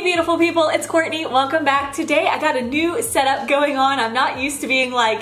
Hey beautiful people, it's Courtney. Welcome back. Today I got a new setup going on. I'm not used to being like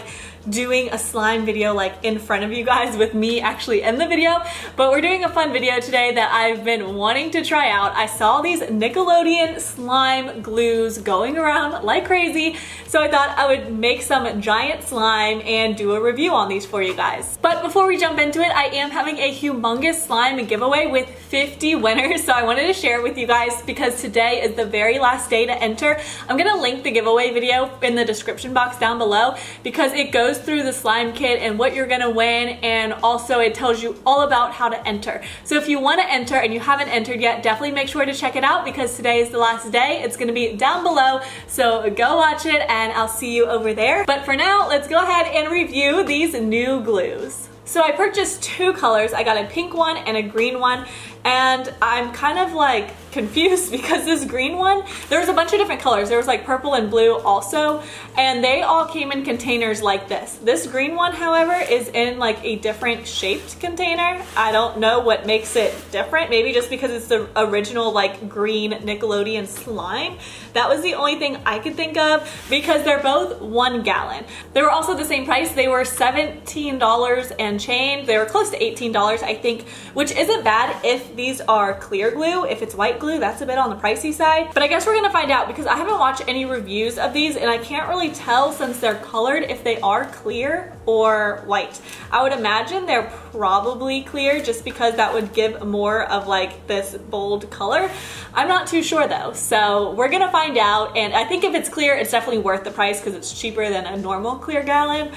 doing a slime video like in front of you guys with me actually in the video, but we're doing a fun video today that I've been wanting to try out. I saw these Nickelodeon slime glues going around like crazy, so I thought I would make some giant slime and do a review on these for you guys. But before we jump into it, I am having a humongous slime giveaway with 50 winners, so I wanted to share it with you guys because today is the very last day to enter. I'm gonna link the giveaway video in the description box down below because it goes through the slime kit and what you're gonna win, and also it tells you all about how to enter. So if you want to enter and you haven't entered yet, definitely make sure to check it out because today is the last day. It's gonna be down below, so go watch it and I'll see you over there. But for now, let's go ahead and review these new glues. So I purchased two colors. I got a pink one and a green one, and I'm kind of like confused because this green one, there was a bunch of different colors. There was like purple and blue also, and they all came in containers like this. This green one, however, is in like a different shaped container. I don't know what makes it different. Maybe just because it's the original like green Nickelodeon slime. That was the only thing I could think of because they're both 1 gallon. They were also the same price. They were $17 and change. They were close to $18, I think, which isn't bad if these are clear glue. If it's white glue, that's a bit on the pricey side. But I guess we're gonna find out because I haven't watched any reviews of these and I can't really tell since they're colored if they are clear or white. I would imagine they're probably clear just because that would give more of like this bold color. I'm not too sure though, so we're gonna find out, and I think if it's clear, it's definitely worth the price because it's cheaper than a normal clear gallon.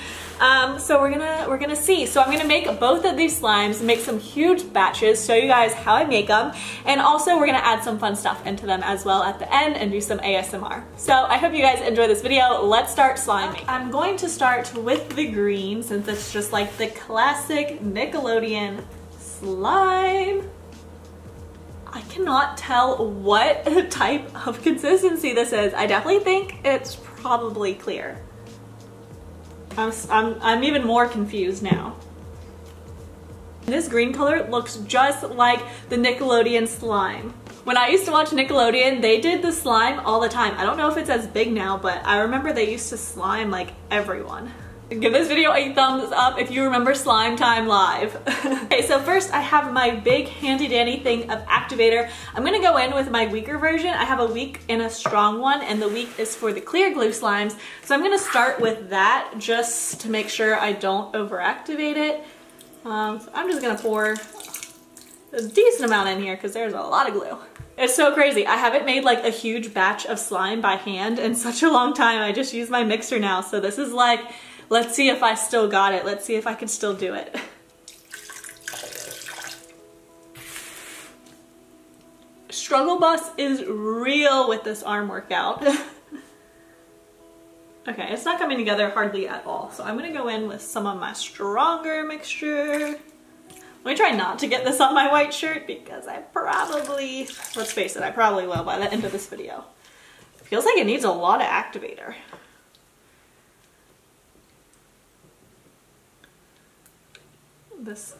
So we're gonna see. So I'm gonna make both of these slimes, make some huge batches, show you guys how I make them, and also we're gonna add some fun stuff into them as well at the end and do some ASMR. So I hope you guys enjoy this video. Let's start slime making. I'm going to start with the green since it's just like the classic Nickelodeon slime. I cannot tell what type of consistency this is. I definitely think it's probably clear. I'm even more confused now. This green color looks just like the Nickelodeon slime. When I used to watch Nickelodeon, they did the slime all the time. I don't know if it's as big now, but I remember they used to slime like everyone. Give this video a thumbs up if you remember Slime Time Live. Okay, so first I have my big handy dandy thing of activator. I'm gonna go in with my weaker version. I have a weak and a strong one, and the weak is for the clear glue slimes. So I'm gonna start with that just to make sure I don't overactivate it. So I'm just gonna pour a decent amount in here because there's a lot of glue. It's so crazy. I haven't made like a huge batch of slime by hand in such a long time. I just use my mixer now. So this is like, let's see if I still got it. Let's see if I can still do it. Struggle bus is real with this arm workout. Okay, it's not coming together hardly at all. So I'm gonna go in with some of my stronger mixture. Let me try not to get this on my white shirt because I probably, let's face it, I probably will by the end of this video. It feels like it needs a lot of activator. Is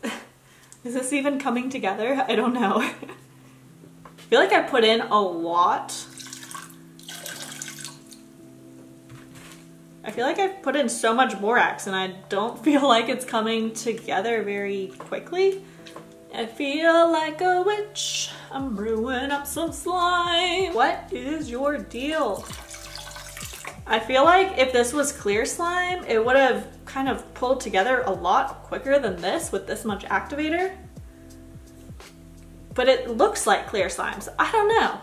this even coming together? I don't know. I feel like I put in a lot. I feel like I've put in so much borax and I don't feel like it's coming together very quickly. I feel like a witch. I'm brewing up some slime. What is your deal? I feel like if this was clear slime, it would have kind of pulled together a lot quicker than this with this much activator. But it looks like clear slime, so I don't know.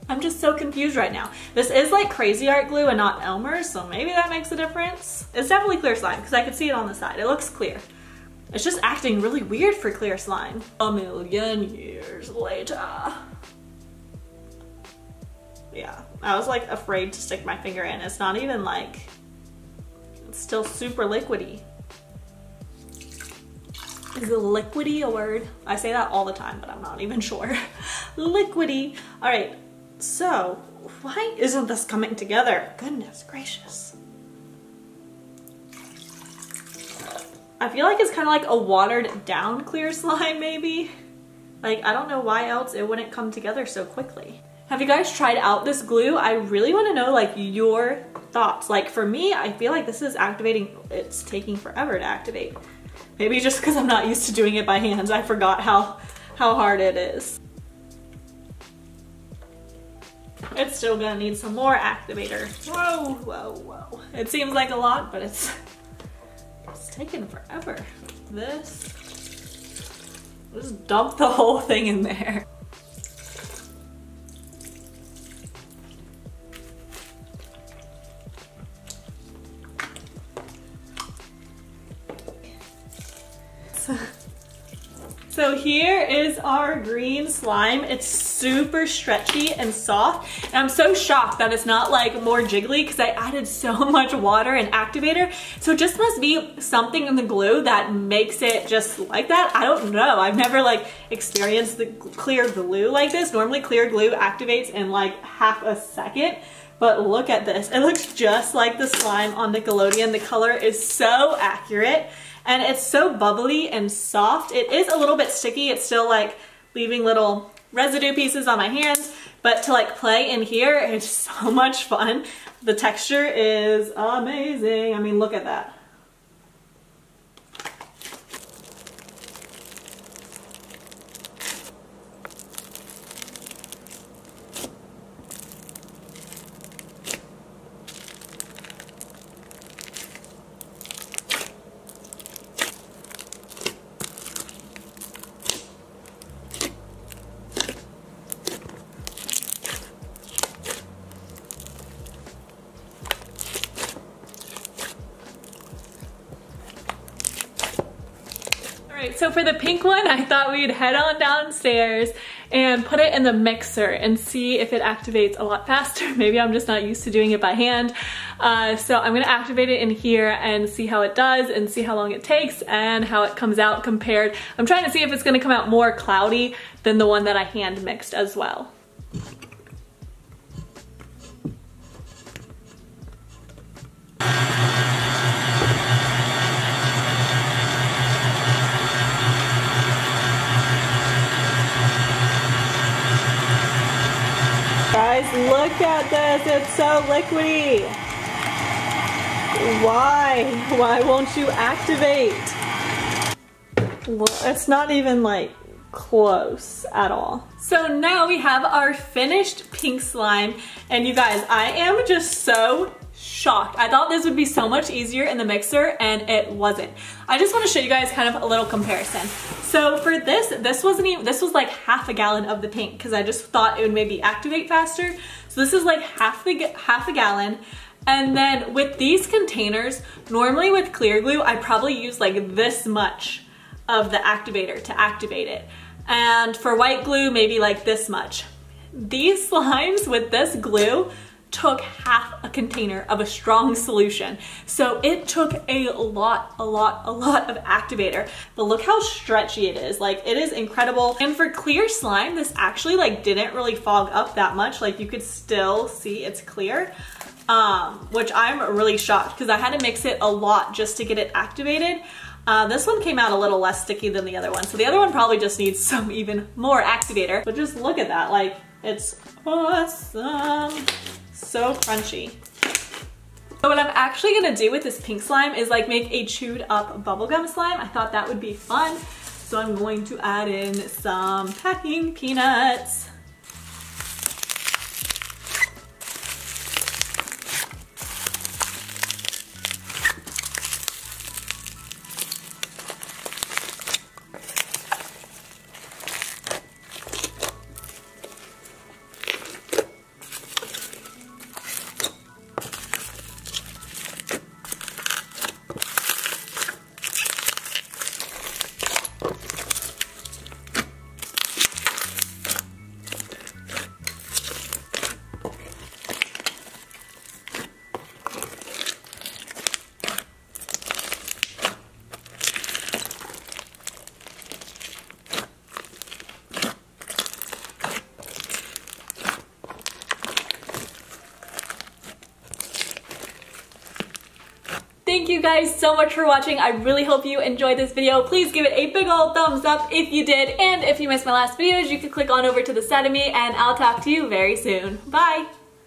I'm just so confused right now. This is like Crazy Art glue and not Elmer's, so maybe that makes a difference. It's definitely clear slime because I could see it on the side. It looks clear. It's just acting really weird for clear slime. A million years later. Yeah, I was like afraid to stick my finger in. It's not even like, it's still super liquidy. Is liquidy a word? I say that all the time, but I'm not even sure. Liquidy. All right, so why isn't this coming together? Goodness gracious. I feel like it's kind of like a watered down clear slime maybe. Like, I don't know why else it wouldn't come together so quickly. Have you guys tried out this glue? I really want to know like your thoughts. Like for me, I feel like this is activating, it's taking forever to activate. Maybe just because I'm not used to doing it by hands, I forgot how hard it is. It's still gonna need some more activator. Whoa, whoa, whoa. It seems like a lot, but it's taking forever. Just dump the whole thing in there. So here is our green slime. It's super stretchy and soft. And I'm so shocked that it's not like more jiggly because I added so much water and activator. So it just must be something in the glue that makes it just like that. I don't know. I've never like experienced the clear glue like this. Normally clear glue activates in like half a second. But look at this. It looks just like the slime on Nickelodeon. The color is so accurate. And it's so bubbly and soft. It is a little bit sticky. It's still like leaving little residue pieces on my hands, but to like play in here, it's so much fun. The texture is amazing. I mean, look at that. Alright, so for the pink one, I thought we'd head on downstairs and put it in the mixer and see if it activates a lot faster. Maybe I'm just not used to doing it by hand. So I'm gonna activate it in here and see how it does and see how long it takes and how it comes out compared. I'm trying to see if it's gonna come out more cloudy than the one that I hand mixed as well. Guys, look at this, it's so liquidy. Why won't you activate? Well, it's not even like close at all. So now we have our finished pink slime, and you guys, I am just so shocked. I thought this would be so much easier in the mixer and it wasn't. I just want to show you guys kind of a little comparison. So for this was like half a gallon of the pink because I just thought it would maybe activate faster. So this is like half a gallon. And then with these containers, normally with clear glue, I probably use like this much of the activator to activate it. And for white glue, maybe like this much. These slimes with this glue took half a container of a strong solution. So it took a lot of activator, but look how stretchy it is. Like, it is incredible. And for clear slime, this actually like didn't really fog up that much. Like, you could still see it's clear, which I'm really shocked because I had to mix it a lot just to get it activated. This one came out a little less sticky than the other one. So the other one probably just needs some even more activator, but just look at that. Like, it's awesome. So crunchy. So what I'm actually gonna do with this pink slime is like make a chewed up bubblegum slime. I thought that would be fun. So I'm going to add in some packing peanuts. thank you guys so much for watching. I really hope you enjoyed this video. Please give it a big old thumbs up if you did. And if you missed my last videos, you can click on over to the side of me and I'll talk to you very soon. Bye.